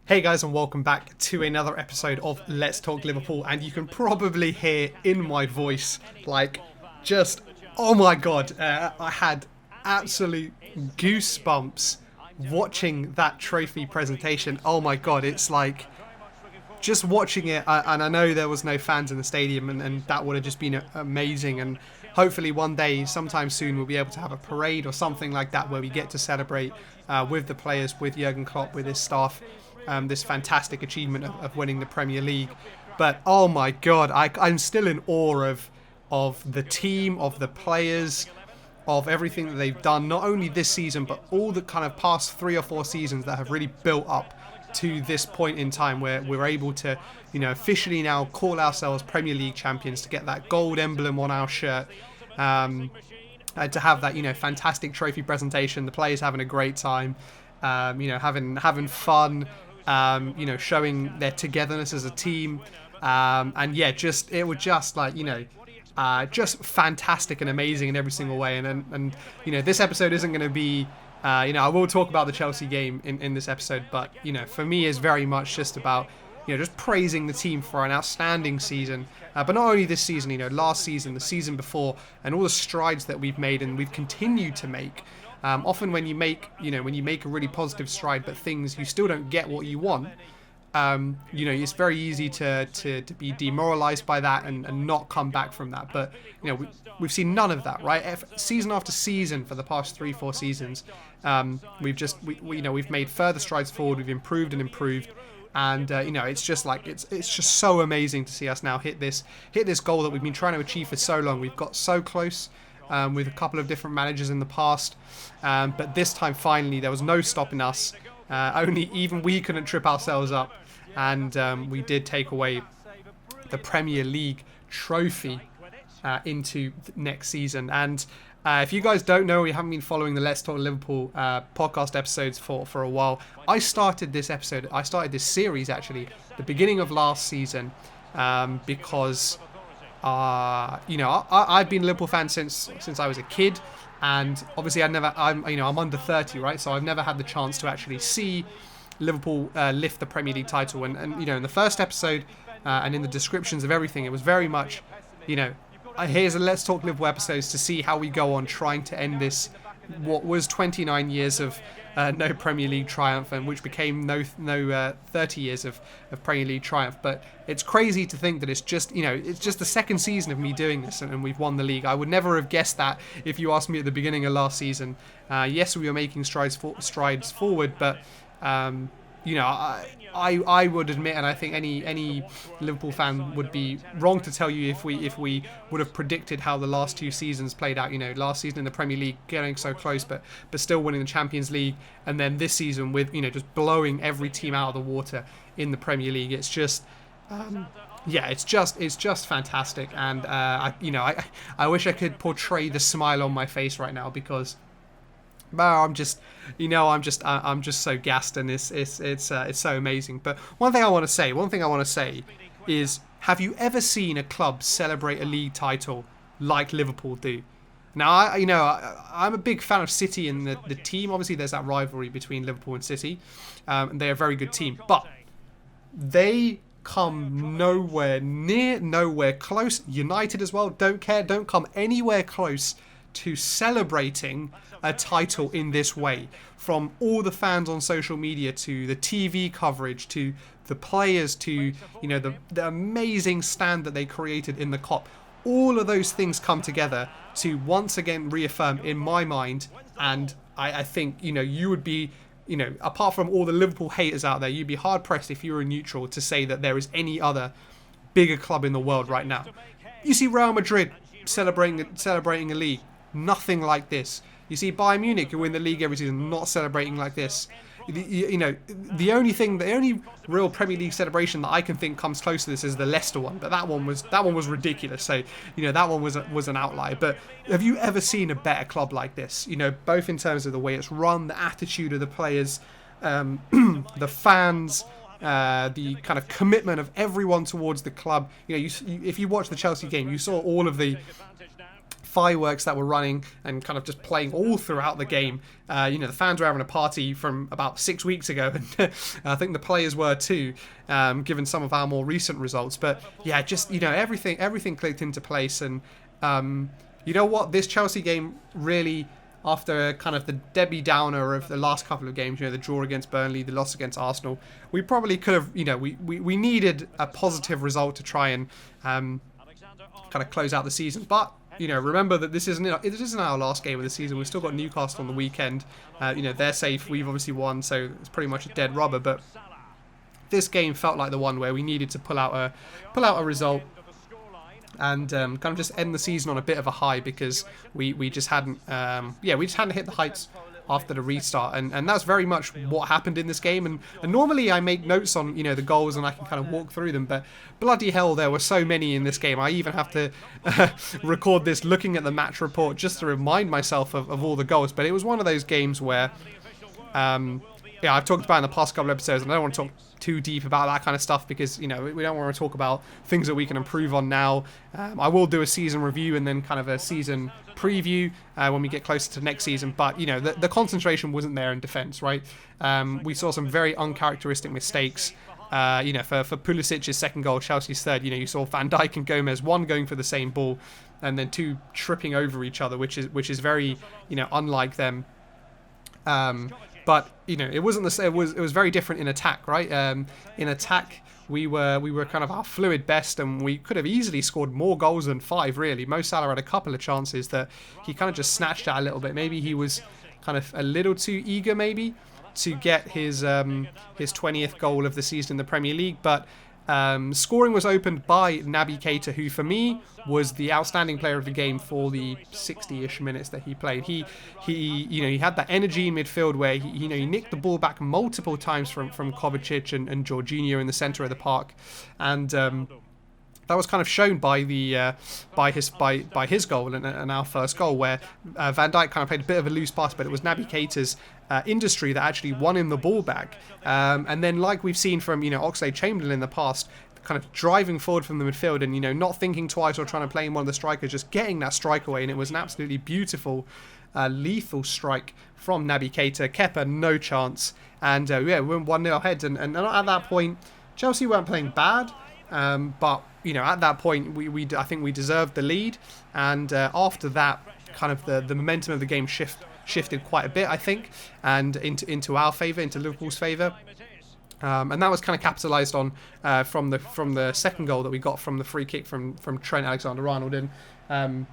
Hey guys, and welcome back to another episode of Let's Talk Liverpool. And you can probably hear in my voice, just, oh my god, I had absolute goosebumps watching that trophy presentation. Oh my god, it's like just watching it, and I know there was no fans in the stadium, and that would have just been amazing. And hopefully one day, sometime soon, we'll be able to have a parade or something like that where we get to celebrate with the players, with Jurgen Klopp, with his staff, this fantastic achievement of winning the Premier League. But oh my god, I'm still in awe of the team, of the players, of everything that they've done, not only this season, but all the kind of past 3 or 4 seasons that have really built up to this point in time where we're able to, officially now call ourselves Premier League champions, to get that gold emblem on our shirt, to have that, fantastic trophy presentation, the players having a great time, having fun, showing their togetherness as a team, and yeah, it was just just fantastic and amazing in every single way. And this episode isn't going to be, I will talk about the Chelsea game in this episode, but for me, is very much just about just praising the team for an outstanding season. But not only this season, last season, the season before, and all the strides that we've made and we've continued to make. Often when you make a really positive stride, but you still don't get what you want, it's very easy to be demoralized by that and not come back from that. But we've seen none of that, right? Season after season for the past 3-4 seasons, we've made further strides forward. We've improved and improved. And it's just so amazing to see us now hit this goal that we've been trying to achieve for so long. We've got so close with a couple of different managers in the past, but this time finally there was no stopping us. Only even we couldn't trip ourselves up, and we did take away the Premier League trophy into next season. And if you guys don't know, you haven't been following the Let's Talk Liverpool podcast episodes for a while, I started this series actually the beginning of last season, because I've been a Liverpool fan since I was a kid, and obviously I'm under 30, right? So I've never had the chance to actually see Liverpool lift the Premier League title. And in the first episode and in the descriptions of everything, it was very much, here's a Let's Talk Liverpool episodes to see how we go on trying to end this, what was 29 years of no Premier League triumph, and which became no 30 years of Premier League triumph. But it's crazy to think that it's just the second season of me doing this, and we've won the league. I would never have guessed that if you asked me at the beginning of last season. Yes, we were making strides forward, but I would admit, and I think any Liverpool fan would be wrong to tell you if we would have predicted how the last 2 seasons played out. Last season in the Premier League, getting so close, but still winning the Champions League, and then this season with just blowing every team out of the water in the Premier League. It's just, it's just fantastic. And I wish I could portray the smile on my face right now, because I'm just so gassed, and it's so amazing. But one thing I want to say is, have you ever seen a club celebrate a league title like Liverpool do? Now, I'm a big fan of City and the team. Obviously, there's that rivalry between Liverpool and City, and they're a very good team. But they come nowhere near, nowhere close. United as well, don't come anywhere close to celebrating a title in this way. From all the fans on social media, to the TV coverage, to the players, to the amazing stand that they created in the Kop. All of those things come together to once again reaffirm in my mind, and I think you would be, apart from all the Liverpool haters out there, you'd be hard pressed if you were a neutral to say that there is any other bigger club in the world right now. You see Real Madrid celebrating a league, nothing like this. You see Bayern Munich, who win the league every season, not celebrating like this. The only real Premier League celebration that I can think comes close to this is the Leicester one, but that one was ridiculous. So that one was an outlier. But have you ever seen a better club like this? Both in terms of the way it's run, the attitude of the players, the fans, the kind of commitment of everyone towards the club. If you watch the Chelsea game, you saw all of the fireworks that were running and kind of just playing all throughout the game. The fans were having a party from about 6 weeks ago, and I think the players were too, given some of our more recent results. But yeah, just everything clicked into place, and you know what, this Chelsea game really, after kind of the Debbie Downer of the last couple of games, the draw against Burnley, the loss against Arsenal, we probably could have, we needed a positive result to try and kind of close out the season. But remember that this isn't our last game of the season. We've still got Newcastle on the weekend. They're safe. We've obviously won, so it's pretty much a dead rubber. But this game felt like the one where we needed to pull out a result and kind of just end the season on a bit of a high, because we just hadn't hit the heights after the restart, and that's very much what happened in this game. And normally I make notes on the goals and I can kind of walk through them, but bloody hell, there were so many in this game. I even have to record this looking at the match report just to remind myself of all the goals. But it was one of those games where I've talked about in the past couple of episodes, and I don't want to talk too deep about that kind of stuff, because we don't want to talk about things that we can improve on now. I will do a season review and then kind of a season preview when we get closer to next season. But the concentration wasn't there in defence, right? We saw some very uncharacteristic mistakes. For Pulisic's second goal, Chelsea's third, you saw Van Dijk and Gomez, one going for the same ball and then two tripping over each other, which is very unlike them. But it wasn't the same. It was very different in attack, right? In attack, we were kind of our fluid best, and we could have easily scored more goals than 5. Really, Mo Salah had a couple of chances that he kind of just snatched at a little bit. Maybe he was kind of a little too eager, maybe, to get his 20th goal of the season in the Premier League. But scoring was opened by Naby Keita, who for me was the outstanding player of the game for the 60-ish minutes that he played. He had that energy in midfield where he nicked the ball back multiple times from Kovacic and Jorginho in the centre of the park, and that was kind of shown by his goal and our first goal, where Van Dijk kind of played a bit of a loose pass, but it was Naby Keita's industry that actually won him the ball back. And then, like we've seen from Oxlade-Chamberlain in the past, kind of driving forward from the midfield and not thinking twice or trying to play in one of the strikers, just getting that strike away, and it was an absolutely beautiful, lethal strike from Naby Keita. Kepa, no chance, and we went 1-0 ahead, and at that point, Chelsea weren't playing bad. But at that point, I think we deserved the lead, and after that, kind of the momentum of the game shifted quite a bit, I think, and into our favour, into Liverpool's favour, and that was kind of capitalised on from the second goal that we got from the free kick from Trent Alexander-Arnold. And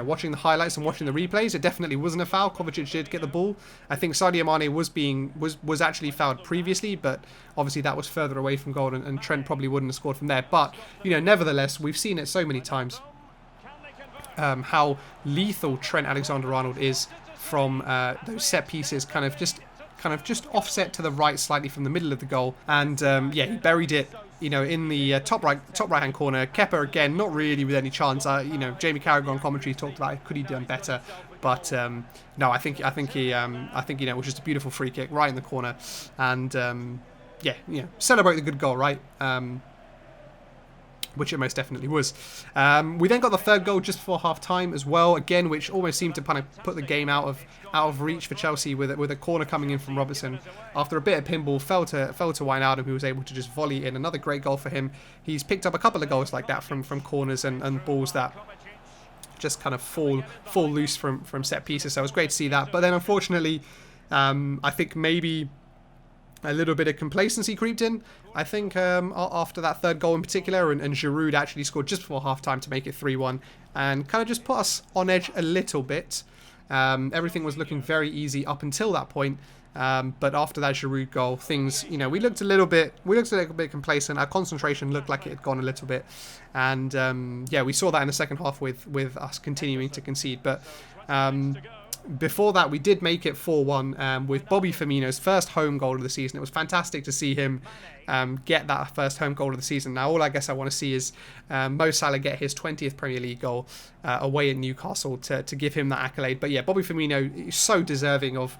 watching the highlights and watching the replays, it definitely wasn't a foul. Kovacic did get the ball. I think Sadio Mane was actually fouled previously, but obviously that was further away from goal, and Trent probably wouldn't have scored from there. But nevertheless, we've seen it so many times how lethal Trent Alexander-Arnold is from those set pieces, kind of just offset to the right slightly from the middle of the goal, and he buried it. In the top right hand corner. Kepa again, not really with any chance. Jamie Carragher on commentary talked about could he done better, but no, I think it was just a beautiful free kick right in the corner, and celebrate the good goal, right? Which it most definitely was. We then got the third goal just before half-time as well, again, which almost seemed to kind of put the game out of reach for Chelsea, with a corner coming in from Robertson. After a bit of pinball, fell to Wijnaldum, who was able to just volley in. Another great goal for him. He's picked up a couple of goals like that from corners and balls that just kind of fall loose from set pieces, so it was great to see that. But then, unfortunately, I think maybe a little bit of complacency creeped in, I think, after that third goal in particular, and Giroud actually scored just before half-time to make it 3-1, and kind of just put us on edge a little bit. Everything was looking very easy up until that point, but after that Giroud goal, things, we looked a little bit complacent. Our concentration looked like it had gone a little bit, and we saw that in the second half with us continuing to concede. But before that, we did make it 4-1 with Bobby Firmino's first home goal of the season. It was fantastic to see him get that first home goal of the season. Now, all I guess I want to see is Mo Salah get his 20th Premier League goal away at Newcastle to give him that accolade. But yeah, Bobby Firmino is so deserving of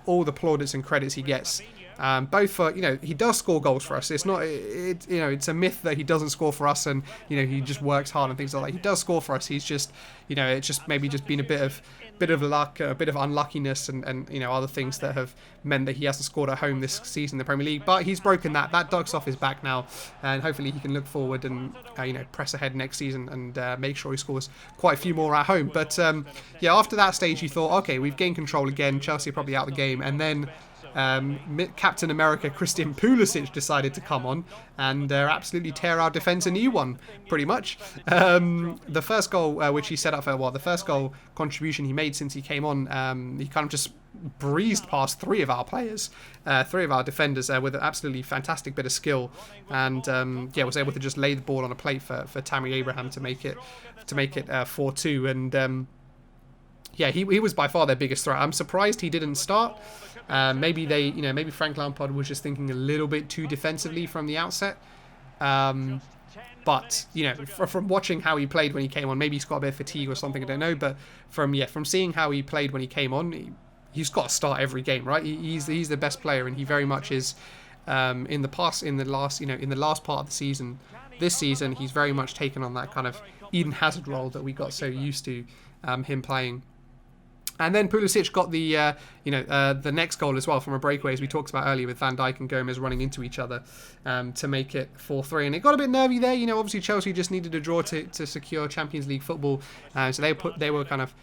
all the plaudits and credits he gets Both for, he does score goals for us. It's not, it's a myth that he doesn't score for us and, he just works hard and things like that. He does score for us. He's just, it's just maybe just been a bit of luck, a bit of unluckiness and other things that have meant that he hasn't scored at home this season in the Premier League. But he's broken that. That duck's off his back now, and hopefully he can look forward and, press ahead next season and make sure he scores quite a few more at home. But, after that stage, you thought, okay, we've gained control again. Chelsea are probably out of the game. And then Captain America Christian Pulisic decided to come on and absolutely tear our defence a new one, pretty much. The first goal which he set up for, the first goal contribution he made since he came on, he kind of just breezed past three of our players, three of our defenders with an absolutely fantastic bit of skill, and was able to just lay the ball on a plate for Tammy Abraham to make it 4-2. And he was by far their biggest threat. I'm surprised he didn't start. Maybe Frank Lampard was just thinking a little bit too defensively from the outset. But from watching how he played when he came on, maybe he's got a bit of fatigue or something, I don't know. But from seeing how he played when he came on, he's got to start every game, right? He's the best player, and he very much is. In the last part of the season, this season, he's very much taken on that kind of Eden Hazard role that we got so used to him playing. And then Pulisic got the next goal as well from a breakaway, as we talked about earlier, with Van Dijk and Gomez running into each other to make it 4-3. And it got a bit nervy there. Obviously Chelsea just needed a draw to secure Champions League football, so they were kind of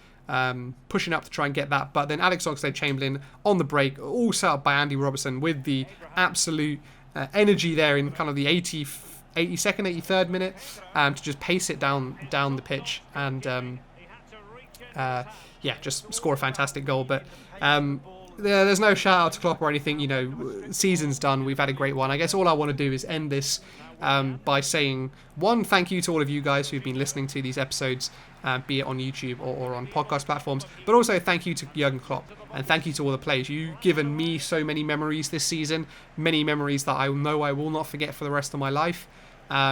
pushing up to try and get that. But then Alex Oxlade-Chamberlain on the break, all set up by Andy Robertson, with the absolute energy there in kind of the 82nd, 83rd minute to just pace it down the pitch and just score a fantastic goal. But there's no shout out to Klopp or anything. Season's done. We've had a great one. I guess all I want to do is end this by saying, one, thank you to all of you guys who've been listening to these episodes, be it on YouTube or on podcast platforms, but also thank you to Jurgen Klopp, and thank you to all the players. You've given me so many memories this season, many memories that I know I will not forget for the rest of my life.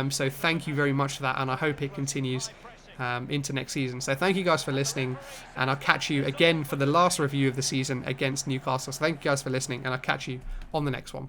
So thank you very much for that, and I hope it continues into next season. So thank you guys for listening, and I'll catch you again for the last review of the season against Newcastle. So thank you guys for listening, and I'll catch you on the next one.